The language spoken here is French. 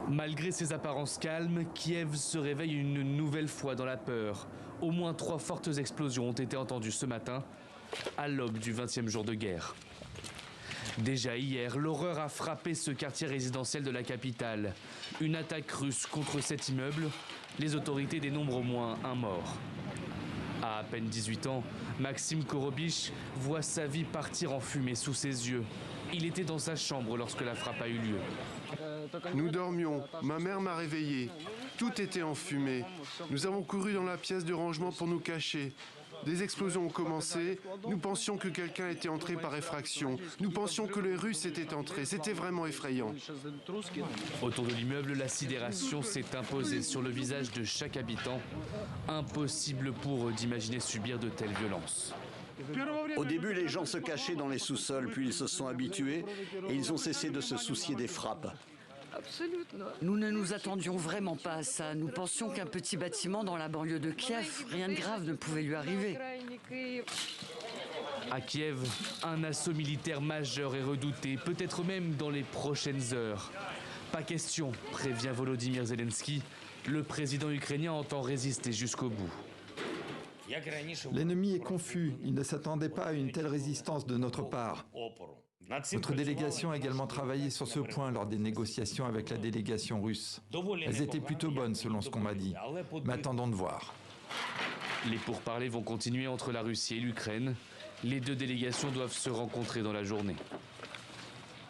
Malgré ses apparences calmes, Kiev se réveille une nouvelle fois dans la peur. Au moins 3 fortes explosions ont été entendues ce matin, à l'aube du 20e jour de guerre. Déjà hier, l'horreur a frappé ce quartier résidentiel de la capitale. Une attaque russe contre cet immeuble, les autorités dénombrent au moins un mort. À peine 18 ans, Maxime Korobich voit sa vie partir en fumée sous ses yeux. Il était dans sa chambre lorsque la frappe a eu lieu. Nous dormions, ma mère m'a réveillé. Tout était en fumée. Nous avons couru dans la pièce de rangement pour nous cacher. Des explosions ont commencé. Nous pensions que quelqu'un était entré par effraction. Nous pensions que les Russes étaient entrés. C'était vraiment effrayant. Autour de l'immeuble, la sidération s'est imposée sur le visage de chaque habitant. Impossible pour eux d'imaginer subir de telles violences. Au début, les gens se cachaient dans les sous-sols, puis ils se sont habitués et ils ont cessé de se soucier des frappes. Nous ne nous attendions vraiment pas à ça. Nous pensions qu'un petit bâtiment dans la banlieue de Kiev, rien de grave ne pouvait lui arriver. À Kiev, un assaut militaire majeur est redouté, peut-être même dans les prochaines heures. Pas question, prévient Volodymyr Zelensky. Le président ukrainien entend résister jusqu'au bout. L'ennemi est confus. Il ne s'attendait pas à une telle résistance de notre part. Notre délégation a également travaillé sur ce point lors des négociations avec la délégation russe. Elles étaient plutôt bonnes selon ce qu'on m'a dit. Mais attendons de voir. Les pourparlers vont continuer entre la Russie et l'Ukraine. Les deux délégations doivent se rencontrer dans la journée.